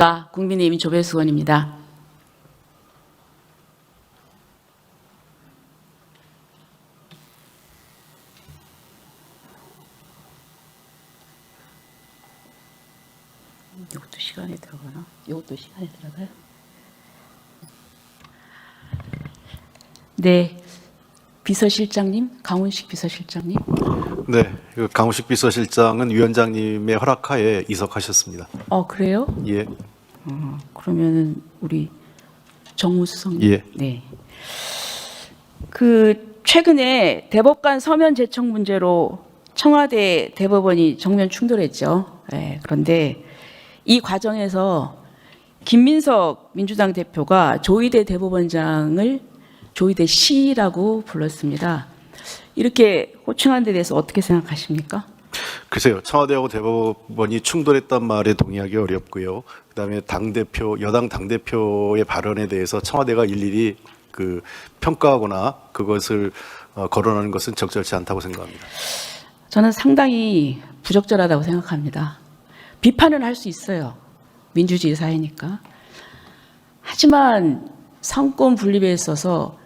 안녕하십니까. 국민의힘 조배수 의원입니다. 이것도 시간에 들어가나? 이것도 시간에 들어가요? 네. 비서실장님, 강훈식 비서실장님. 네, 강훈식 비서실장은 위원장님의 허락하에 이석하셨습니다. 그래요? 예. 그러면은 우리 정무수석님. 예. 네. 최근에 대법관 서면 제청 문제로 청와대 대법원이 정면 충돌했죠. 네, 그런데 이 과정에서 김민석 민주당 대표가 조희대 대법원장을 조희대 씨라고 불렀습니다. 이렇게 호칭한 데 대해서 어떻게 생각하십니까? 글쎄요, 청와대하고 대법원이 충돌했단 말에 동의하기 어렵고요. 그다음에 여당 당대표의 발언에 대해서 청와대가 일일이 평가하거나 그것을 거론하는 것은 적절치 않다고 생각합니다. 저는 상당히 부적절하다고 생각합니다. 비판은 할 수 있어요. 민주주의 사회니까. 하지만 상권 분립에 있어서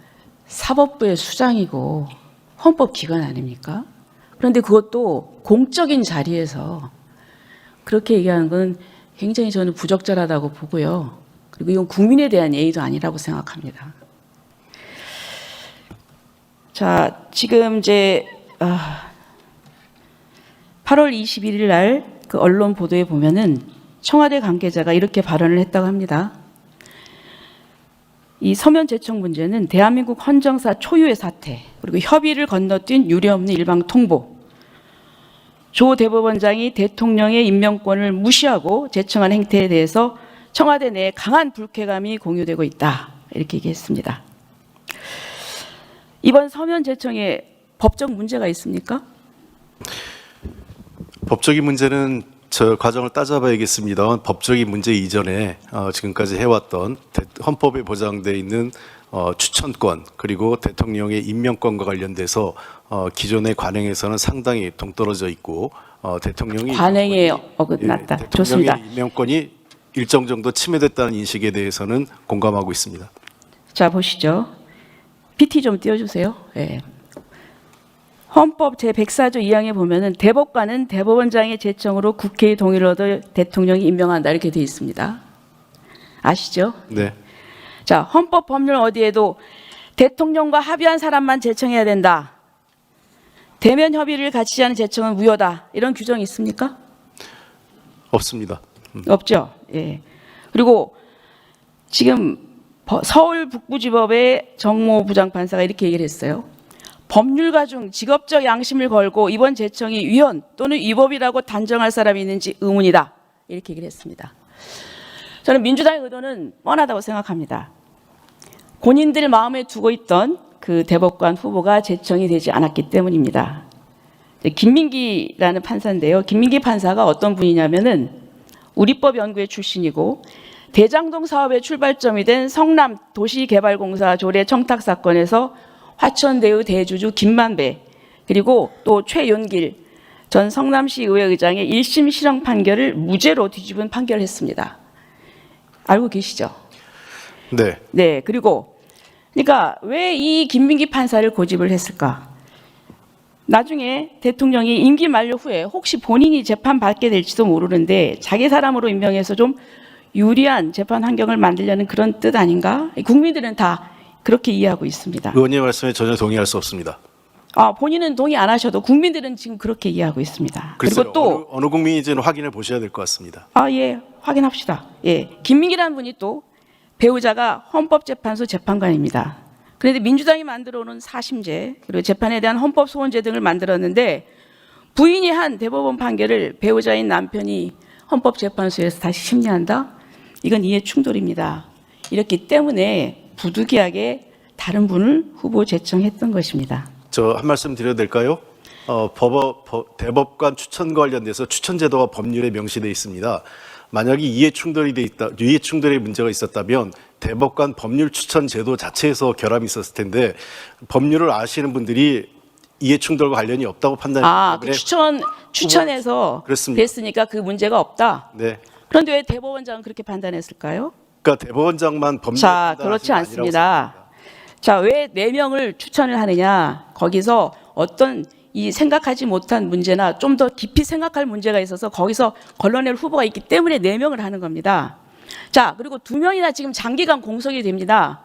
사법부의 수장이고 헌법기관 아닙니까? 그런데 그것도 공적인 자리에서 그렇게 얘기하는 건 굉장히 저는 부적절하다고 보고요. 그리고 이건 국민에 대한 예의도 아니라고 생각합니다. 자, 지금 이제 8월 21일 날 그 언론 보도에 보면은 청와대 관계자가 이렇게 발언을 했다고 합니다. 이 서면 제청 문제는 대한민국 헌정사 초유의 사태, 그리고 협의를 건너뛴 유례없는 일방 통보, 조 대법원장이 대통령의 임명권을 무시하고 제청한 행태에 대해서 청와대 내에 강한 불쾌감이 공유되고 있다. 이렇게 얘기했습니다. 이번 서면 제청에 법적 문제가 있습니까? 법적인 문제는 저 과정을 따져봐야겠습니다만 법적인 문제 이전에 지금까지 해왔던 헌법에 보장되어 있는 추천권 그리고 대통령의 임명권과 관련돼서 기존의 관행에서는 상당히 동떨어져 있고 대통령이 관행에 어긋났다. 대통령의 좋습니다. 임명권이 일정 정도 침해됐다는 인식에 대해서는 공감하고 있습니다. 자, 보시죠. PT 좀 띄워주세요. 네. 헌법 제104조 2항에 보면은 대법관은 대법원장의 제청으로 국회의 동의를 얻어 대통령이 임명한다 이렇게 되어 있습니다. 아시죠? 네. 자, 헌법 법률 어디에도 대통령과 합의한 사람만 제청해야 된다. 대면 협의를 갖추지 않은 제청은 무효다. 이런 규정이 있습니까? 없습니다. 없죠. 예. 그리고 지금 서울 북부지법의 정모 부장판사가 이렇게 얘기를 했어요. 법률가 중 직업적 양심을 걸고 이번 제청이 위헌 또는 위법이라고 단정할 사람이 있는지 의문이다. 이렇게 얘기를 했습니다. 저는 민주당의 의도는 뻔하다고 생각합니다. 본인들 마음에 두고 있던 그 대법관 후보가 제청이 되지 않았기 때문입니다. 김민기라는 판사인데요. 김민기 판사가 어떤 분이냐면은 우리법 연구회 출신이고 대장동 사업의 출발점이 된 성남 도시개발공사 조례 청탁 사건에서 화천대유 대주주 김만배 그리고 또 최윤길 전 성남시 의회 의장의 1심 실형 판결을 무죄로 뒤집은 판결을 했습니다. 알고 계시죠? 네. 네. 그리고 그러니까 왜 이 김민기 판사를 고집을 했을까? 나중에 대통령이 임기 만료 후에 혹시 본인이 재판 받게 될지도 모르는데 자기 사람으로 임명해서 좀 유리한 재판 환경을 만들려는 그런 뜻 아닌가? 국민들은 다 그렇게 이해하고 있습니다. 의원님 말씀에 전혀 동의할 수 없습니다. 본인은 동의 안 하셔도 국민들은 지금 그렇게 이해하고 있습니다. 글쎄요, 그리고 또 어느 국민인지는 확인해 보셔야 될 것 같습니다. 예, 확인합시다. 예, 김민기라는 분이 또 배우자가 헌법재판소 재판관입니다. 그런데 민주당이 만들어 오는 사심제 그리고 재판에 대한 헌법 소원제 등을 만들었는데 부인이 한 대법원 판결을 배우자인 남편이 헌법재판소에서 다시 심리한다? 이건 이해 충돌입니다. 이렇기 때문에 부득이하게 다른 분을 후보 제청했던 것입니다. 저 한 말씀 드려도 될까요? 대법관 추천과 관련돼서 추천 제도가 법률에 명시되어 있습니다. 만약에 이해 충돌의 문제가 있었다면 대법관 법률 추천 제도 자체에서 결함이 있었을 텐데 법률을 아시는 분들이 이해 충돌과 관련이 없다고 판단했기 때문에 그 추천해서 그렇습니다. 됐으니까 그 문제가 없다. 네. 그런데 왜 대법원장은 그렇게 판단했을까요? 그러니까 대법원장만 법률 자, 그렇지 않습니다. 자, 왜 4명을 추천을 하느냐? 거기서 어떤 이 생각하지 못한 문제나 좀 더 깊이 생각할 문제가 있어서 거기서 걸러낼 후보가 있기 때문에 4명을 하는 겁니다. 자, 그리고 2명이나 지금 장기간 공석이 됩니다.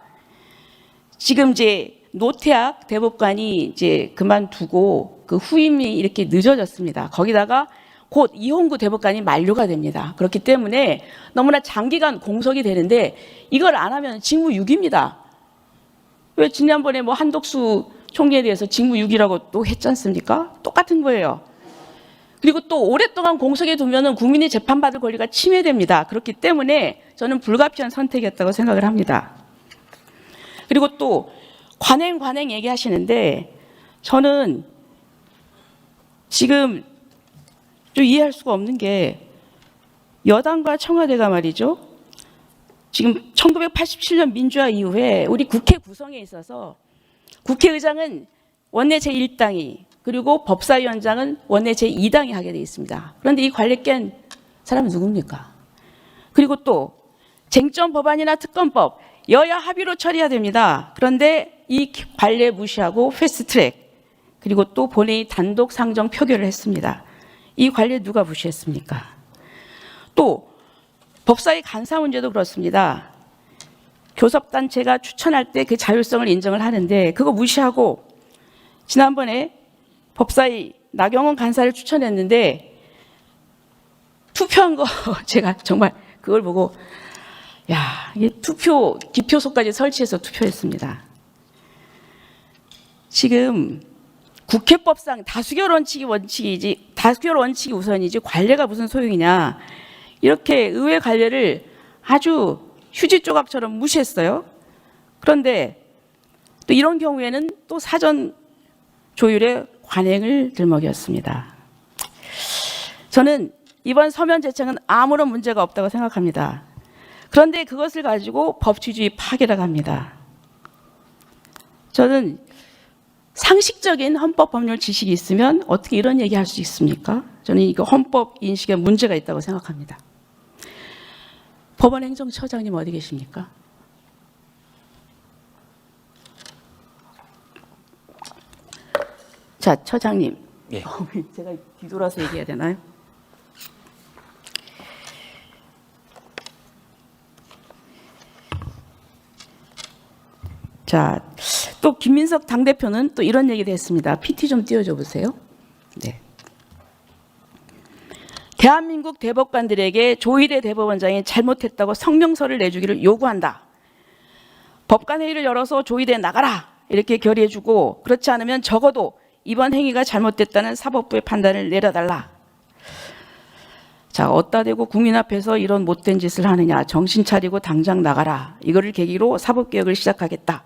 지금 이제 노태학 대법관이 이제 그만두고 그 후임이 이렇게 늦어졌습니다. 거기다가 곧 이홍구 대법관이 만료가 됩니다. 그렇기 때문에 너무나 장기간 공석이 되는데 이걸 안 하면 직무유기입니다. 왜 지난번에 뭐 한덕수 총리에 대해서 직무유기라고 또 했지 않습니까? 똑같은 거예요. 그리고 또 오랫동안 공석에 두면은 국민이 재판받을 권리가 침해됩니다. 그렇기 때문에 저는 불가피한 선택이었다고 생각을 합니다. 그리고 또 관행 얘기하시는데 저는 지금 좀 이해할 수가 없는 게 여당과 청와대가 말이죠. 지금 1987년 민주화 이후에 우리 국회 구성에 있어서 국회의장은 원내 제1당이 그리고 법사위원장은 원내 제2당이 하게 되어 있습니다. 그런데 이 관례 깬 사람은 누굽니까? 그리고 또 쟁점 법안이나 특검법 여야 합의로 처리해야 됩니다. 그런데 이 관례 무시하고 패스트트랙 그리고 또 본회의 단독 상정 표결을 했습니다. 이 관례 누가 무시했습니까? 또 법사위 간사 문제도 그렇습니다. 교섭단체가 추천할 때 그 자율성을 인정을 하는데 그거 무시하고 지난번에 법사위 나경원 간사를 추천했는데 투표한 거 제가 정말 그걸 보고 야, 이게 투표 기표소까지 설치해서 투표했습니다. 지금 국회법상 다수결 원칙이 우선이지 관례가 무슨 소용이냐. 이렇게 의회 관례를 아주 휴지 조각처럼 무시했어요. 그런데 또 이런 경우에는 또 사전 조율의 관행을 들먹였습니다. 저는 이번 서면 제청은 아무런 문제가 없다고 생각합니다. 그런데 그것을 가지고 법치주의 파괴라고 합니다. 저는 상식적인 헌법 법률 지식이 있으면 어떻게 이런 얘기할 수 있습니까? 저는 이거 헌법 인식에 문제가 있다고 생각합니다. 법원 행정처장님 어디 계십니까? 자, 처장님. 예. 제가 뒤돌아서 얘기해야 되나요? 자, 또 김민석 당대표는 또 이런 얘기도 했습니다. PT 좀 띄워줘 보세요. 네. 대한민국 대법관들에게 조희대 대법원장이 잘못했다고 성명서를 내주기를 요구한다. 법관회의를 열어서 조희대 나가라 이렇게 결의해주고 그렇지 않으면 적어도 이번 행위가 잘못됐다는 사법부의 판단을 내려달라. 자, 어디다 대고 국민 앞에서 이런 못된 짓을 하느냐. 정신 차리고 당장 나가라. 이거를 계기로 사법개혁을 시작하겠다.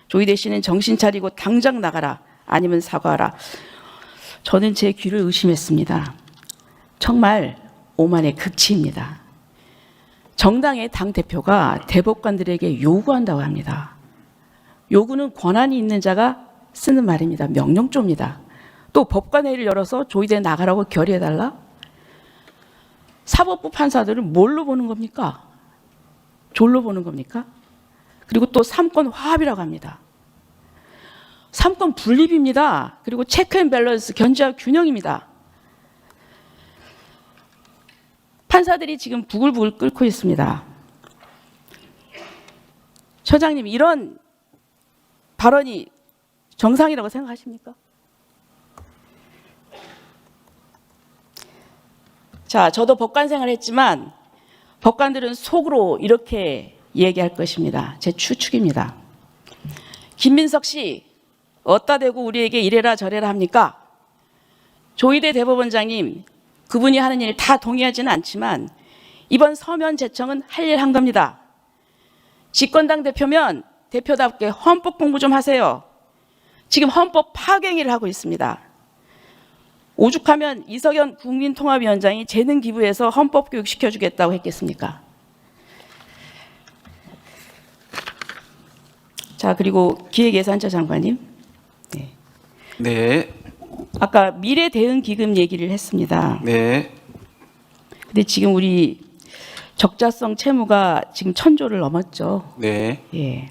조희대 씨는 정신 차리고 당장 나가라. 아니면 사과하라. 저는 제 귀를 의심했습니다. 정말 오만의 극치입니다. 정당의 당대표가 대법관들에게 요구한다고 합니다. 요구는 권한이 있는 자가 쓰는 말입니다. 명령조입니다. 또 법관회의를 열어서 조희대 나가라고 결의해달라? 사법부 판사들은 뭘로 보는 겁니까? 졸로 보는 겁니까? 그리고 또 삼권 화합이라고 합니다. 삼권 분립입니다. 그리고 체크 앤 밸런스, 견제와 균형입니다. 판사들이 지금 부글부글 끓고 있습니다. 처장님, 이런 발언이 정상이라고 생각하십니까? 자, 저도 법관 생활했지만 법관들은 속으로 이렇게 얘기할 것입니다. 제 추측입니다. 김민석 씨, 어디다 대고 우리에게 이래라 저래라 합니까? 조희대 대법원장님, 그분이 하는 일 다 동의하지는 않지만 이번 서면 제청은 할 일 한 겁니다. 집권당 대표면 대표답게 헌법 공부 좀 하세요. 지금 헌법 파괴행위를 하고 있습니다. 오죽하면 이석연 국민통합위원장이 재능 기부해서 헌법 교육 시켜주겠다고 했겠습니까? 자, 그리고 기획예산처 장관님. 네. 네. 아까 미래 대응 기금 얘기를 했습니다. 네. 근데 지금 우리 적자성 채무가 지금 1,000조를 넘었죠. 네. 예.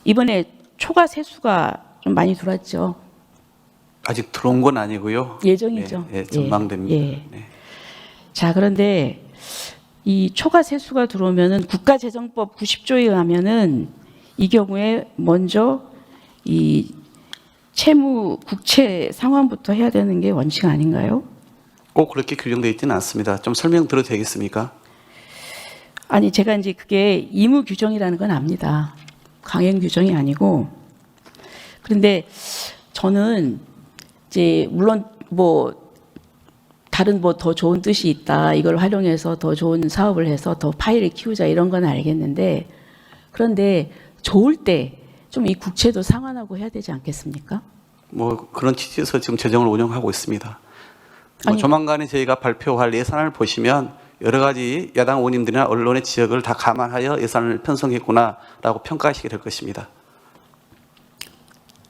이번에 초과 세수가 좀 많이 들어왔죠. 아직 들어온 건 아니고요. 예정이죠. 네, 전망됩니다. 예. 네. 자, 그런데 이 초과 세수가 들어오면은 국가재정법 90조에 의하면은 이 경우에 먼저 이 채무 국채 상환부터 해야 되는 게 원칙 아닌가요? 꼭 그렇게 규정되어 있지는 않습니다. 좀 설명드려도 되겠습니까? 아니, 제가 이제 그게 의무 규정이라는 건 압니다. 강행 규정이 아니고. 그런데 저는 이제 물론 뭐 다른 뭐 더 좋은 뜻이 있다. 이걸 활용해서 더 좋은 사업을 해서 더 파이를 키우자 이런 건 알겠는데, 그런데 좋을 때 좀 이 국채도 상환하고 해야 되지 않겠습니까? 뭐 그런 취지에서 지금 재정을 운영하고 있습니다. 뭐 아니, 조만간에 저희가 발표할 예산을 보시면 여러 가지 야당 의원님들이나 언론의 지적을 다 감안하여 예산을 편성했구나라고 평가하시게 될 것입니다.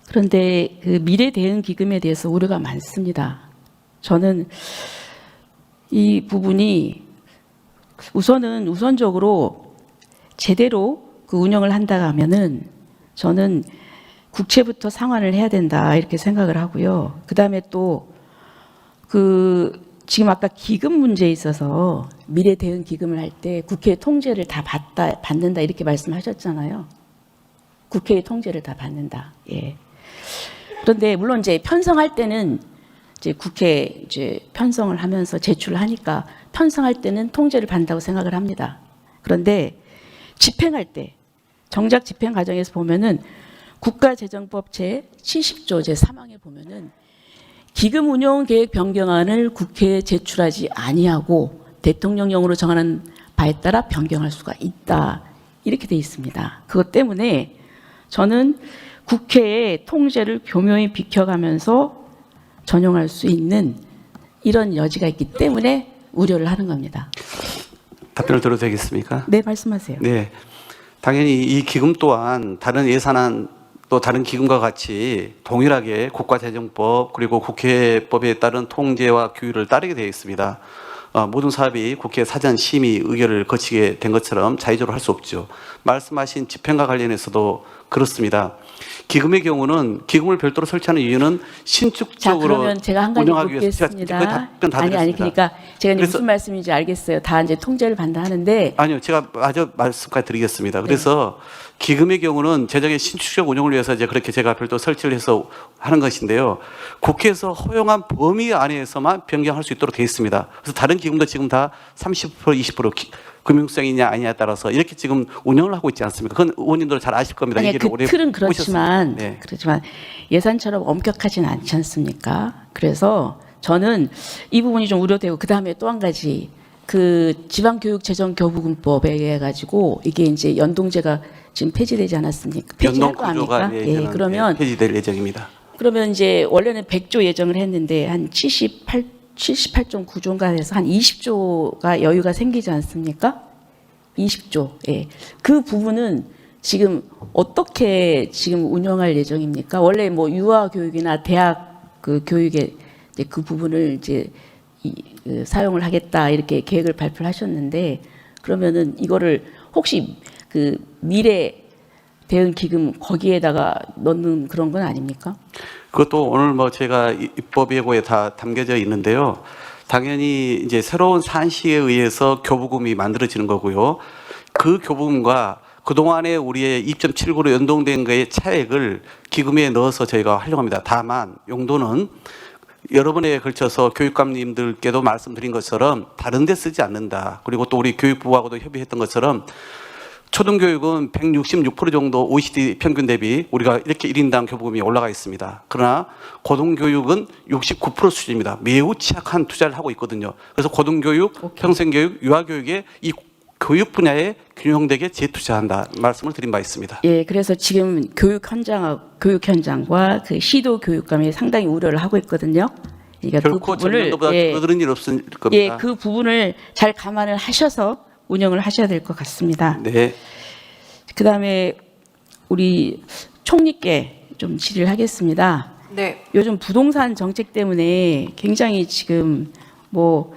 그런데 그 미래 대응 기금에 대해서 우려가 많습니다. 저는 이 부분이 우선적으로 제대로 그 운영을 한다 하면은 저는 국채부터 상환을 해야 된다 이렇게 생각을 하고요. 그다음에 또 지금 아까 기금 문제에 있어서 미래 대응 기금을 할 때 국회 통제를 다 받는다 이렇게 말씀하셨잖아요. 국회의 통제를 다 받는다. 예. 그런데 물론 이제 편성할 때는 이제 국회 이제 편성을 하면서 제출을 하니까 편성할 때는 통제를 받는다고 생각을 합니다. 그런데 집행할 때 정작 집행 과정에서 보면은 국가재정법 제 70조 제 3항에 보면은 기금 운용 계획 변경안을 국회에 제출하지 아니하고 대통령령으로 정하는 바에 따라 변경할 수가 있다. 이렇게 돼 있습니다. 그것 때문에 저는 국회의 통제를 교묘히 비켜가면서 전용할 수 있는 이런 여지가 있기 때문에 우려를 하는 겁니다. 답변을 들어도 되겠습니까? 네, 말씀하세요. 네. 당연히 이 기금 또한 다른 예산안 또 다른 기금과 같이 동일하게 국가재정법 그리고 국회법에 따른 통제와 규율을 따르게 되어 있습니다. 모든 사업이 국회 사전 심의 의결을 거치게 된 것처럼 자의적으로 할 수 없죠. 말씀하신 집행과 관련해서도 그렇습니다. 기금의 경우는 기금을 별도로 설치하는 이유는 자, 신축적으로 그러면 제가 한 가지 운영하기 위해서 묻겠습니다. 거의 답변 다 드렸습니다. 아니, 그러니까 제가 이제 그래서- 무슨 말씀인지 알겠어요. 다 이제 통제를 받는다 하는데 아니요, 제가 마저 말씀까지 드리겠습니다. 그래서 기금의 경우는 재정의 신축적 운영을 위해서 이제 그렇게 제가 별도 설치를 해서 하는 것인데요. 국회에서 허용한 범위 안에서만 변경할 수 있도록 되어 있습니다. 그래서 다른 기금도 지금 다 30%, 20% 금융성이냐 아니냐에 따라서 이렇게 지금 운영을 하고 있지 않습니까? 그건 의원님들 잘 아실 겁니다. 아니, 이 길을 그 오래 틀은 보셨습니다. 그렇지만 예산처럼 엄격하진 않지 않습니까? 그래서 저는 이 부분이 좀 우려되고 그 다음에 또 한 가지 그 지방교육재정교부금법에 의해 가지고 이게 이제 연동제가 지금 폐지되지 않았습니까? 폐지할 거 연동구조가 아닙니까? 예, 그러면 폐지될 예정입니다. 그러면 이제 원래는 100조 예정을 했는데 한 78.9조인가 해서 한 20조가 여유가 생기지 않습니까? 20조. 예. 그 부분은 지금 어떻게 지금 운영할 예정입니까? 원래 뭐 유아 교육이나 대학 그 교육에 이제 그 부분을 이제 사용을 하겠다 이렇게 계획을 발표를 하셨는데 그러면은 이거를 혹시 그 미래 대응 기금 거기에다가 넣는 그런 건 아닙니까? 그것도 오늘 뭐 제가 입법 예고에 다 담겨져 있는데요. 당연히 이제 새로운 산시에 의해서 교부금이 만들어지는 거고요. 그 교부금과 그동안에 우리의 2.79로 연동된 거의 차액을 기금에 넣어서 저희가 활용합니다. 다만 용도는 여러 번에 걸쳐서 교육감님들께도 말씀드린 것처럼 다른 데 쓰지 않는다. 그리고 또 우리 교육부하고도 협의했던 것처럼 초등교육은 166% 정도 OECD 평균 대비 우리가 이렇게 1인당 교부금이 올라가 있습니다. 그러나 고등교육은 69% 수준입니다. 매우 취약한 투자를 하고 있거든요. 그래서 고등교육, 평생교육, 유아교육에 이 교육 분야에 균형되게 재투자한다 말씀을 드린 바 있습니다. 예, 그래서 지금 교육 현장과 그 시도 교육감이 상당히 우려를 하고 있거든요. 그러니까 결코 전년도보다 줄어드는 일 없을 겁니다. 예, 그 부분을 잘 감안을 하셔서 운영을 하셔야 될 것 같습니다. 네. 그다음에 우리 총리께 좀 질의를 하겠습니다. 네. 요즘 부동산 정책 때문에 굉장히 지금 뭐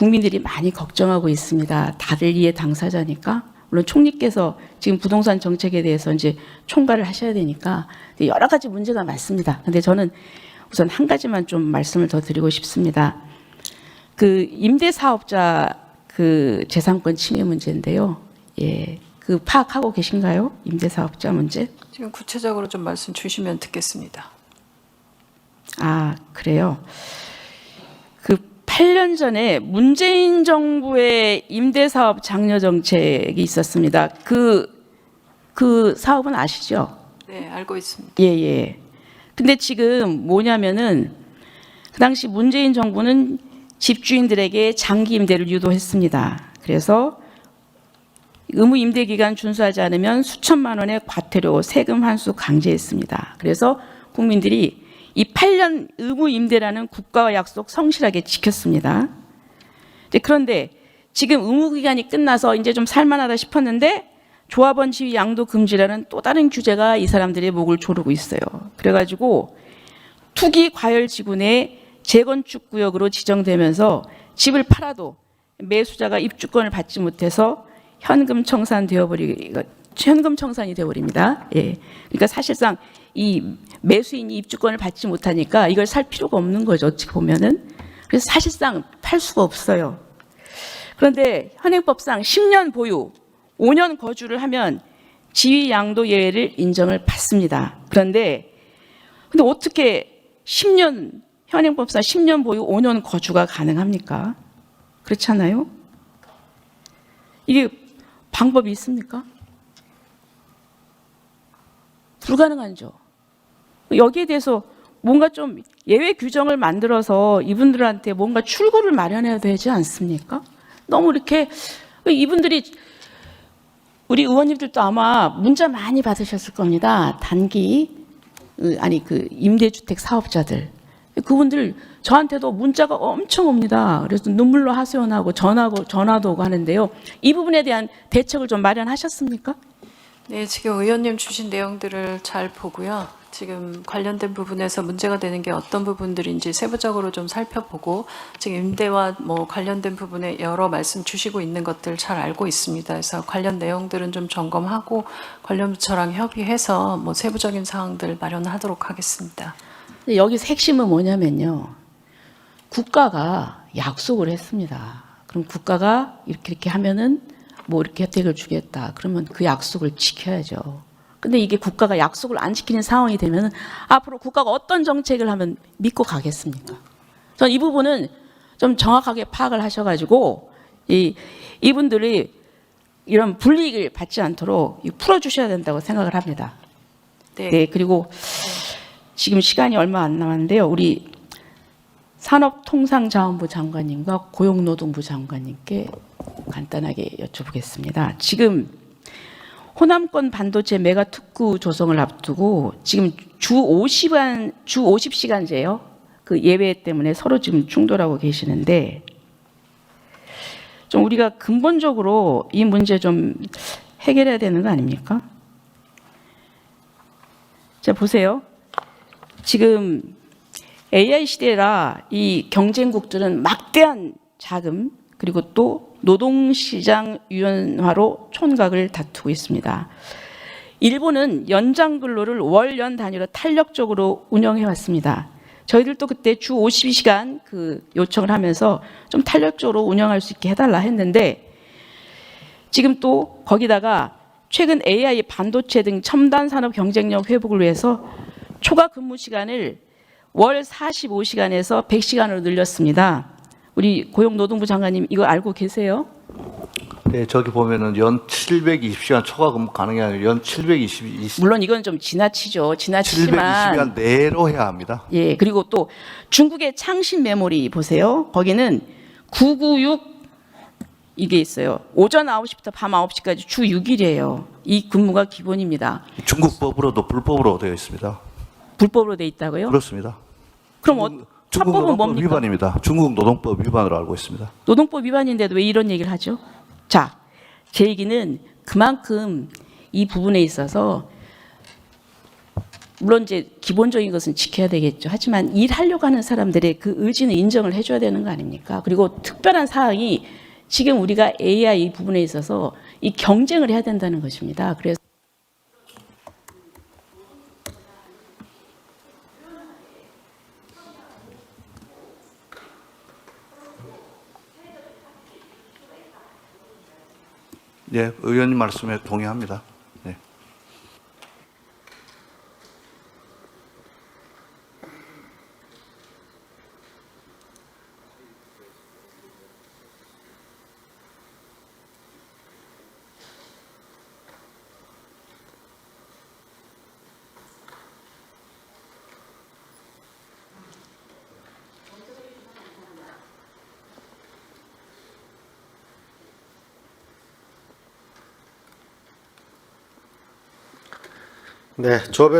국민들이 많이 걱정하고 있습니다. 다들 이해 당사자니까. 물론 총리께서 지금 부동산 정책에 대해서 이제 총괄을 하셔야 되니까 여러 가지 문제가 많습니다. 근데 저는 우선 한 가지만 좀 말씀을 더 드리고 싶습니다. 그 임대사업자 그 재산권 침해 문제인데요. 예, 그 파악하고 계신가요? 임대사업자 문제? 지금 구체적으로 좀 말씀 주시면 듣겠습니다. 아, 그래요. 그 8년 전에 문재인 정부의 임대사업 장려 정책이 있었습니다. 그 사업은 아시죠? 네, 알고 있습니다. 예, 예. 근데 지금 뭐냐면은 그 당시 문재인 정부는 집주인들에게 장기 임대를 유도했습니다. 그래서 의무 임대 기간 준수하지 않으면 수천만 원의 과태료, 세금 환수 강제했습니다. 그래서 국민들이 이 8년 의무 임대라는 국가와 약속 성실하게 지켰습니다. 그런데 지금 의무 기간이 끝나서 이제 좀 살만하다 싶었는데 조합원 지위 양도 금지라는 또 다른 규제가 이 사람들의 목을 조르고 있어요. 그래가지고 투기 과열 지구 내 재건축 구역으로 지정되면서 집을 팔아도 매수자가 입주권을 받지 못해서 현금 청산이 되어버립니다. 예. 그러니까 사실상 이 매수인이 입주권을 받지 못하니까 이걸 살 필요가 없는 거죠. 어찌 보면은. 그래서 사실상 팔 수가 없어요. 그런데 현행법상 10년 보유, 5년 거주를 하면 지위 양도 예외를 인정을 받습니다. 근데 어떻게 10년 현행법상 10년 보유, 5년 거주가 가능합니까? 그렇지 않아요? 이게 방법이 있습니까? 불가능하죠. 여기에 대해서 뭔가 좀 예외 규정을 만들어서 이분들한테 뭔가 출구를 마련해야 되지 않습니까? 너무 이렇게 이분들이 우리 의원님들도 아마 문자 많이 받으셨을 겁니다. 그 임대주택 사업자들. 그분들 저한테도 문자가 엄청 옵니다. 그래서 눈물로 하소연하고 전화도 오고 하는데요. 이 부분에 대한 대책을 좀 마련하셨습니까? 네, 지금 의원님 주신 내용들을 잘 보고요. 지금 관련된 부분에서 문제가 되는 게 어떤 부분들인지 세부적으로 좀 살펴보고 지금 임대와 뭐 관련된 부분에 여러 말씀 주시고 있는 것들 잘 알고 있습니다. 그래서 관련 내용들은 좀 점검하고 관련 부처랑 협의해서 뭐 세부적인 사항들 마련하도록 하겠습니다. 여기서 핵심은 뭐냐면요. 국가가 약속을 했습니다. 그럼 국가가 이렇게 하면은 뭐 이렇게 혜택을 주겠다. 그러면 그 약속을 지켜야죠. 근데 이게 국가가 약속을 안 지키는 상황이 되면 앞으로 국가가 어떤 정책을 하면 믿고 가겠습니까? 저는 이 부분은 좀 정확하게 파악을 하셔가지고 이분들이 이런 불이익을 받지 않도록 풀어주셔야 된다고 생각을 합니다. 네, 그리고 지금 시간이 얼마 안 남았는데요. 우리 산업통상자원부 장관님과 고용노동부 장관님께 간단하게 여쭤보겠습니다. 지금 호남권 반도체 메가 특구 조성을 앞두고 지금 주 50시간제요. 그 예외 때문에 서로 지금 충돌하고 계시는데 좀 우리가 근본적으로 이 문제 좀 해결해야 되는 거 아닙니까? 자, 보세요. 지금 AI 시대라 이 경쟁국들은 막대한 자금 그리고 또 노동시장 유연화로 촌각을 다투고 있습니다. 일본은 연장 근로를 월연 단위로 탄력적으로 운영해 왔습니다. 저희들도 그때 주 52시간 그 요청을 하면서 좀 탄력적으로 운영할 수 있게 해달라 했는데 지금 또 거기다가 최근 AI 반도체 등 첨단 산업 경쟁력 회복을 위해서 초과 근무 시간을 월 45시간에서 100시간으로 늘렸습니다. 우리 고용노동부 장관님 이거 알고 계세요? 네, 저기 보면은 연 720시간 초과 근무 가능이 아니라 연 720. 물론 이건 좀 지나치죠. 지나치지만 720시간 내로 해야 합니다. 예, 그리고 또 중국의 창신 메모리 보세요. 거기는 996 이게 있어요. 오전 9시부터 밤 9시까지 주 6일이에요. 이 근무가 기본입니다. 중국 법으로도 불법으로 되어 있습니다. 불법으로 돼 있다고요? 그렇습니다. 그럼 중국 합법은 노동법 뭡니까? 위반입니다. 중국 노동법 위반으로 알고 있습니다. 노동법 위반인데도 왜 이런 얘기를 하죠? 자, 제 얘기는 그만큼 이 부분에 있어서 물론 이제 기본적인 것은 지켜야 되겠죠. 하지만 일하려고 하는 사람들의 그 의지는 인정을 해줘야 되는 거 아닙니까? 그리고 특별한 사항이 지금 우리가 AI 부분에 있어서 이 경쟁을 해야 된다는 것입니다. 그래서 예, 의원님 말씀에 동의합니다. 네. 네, 조별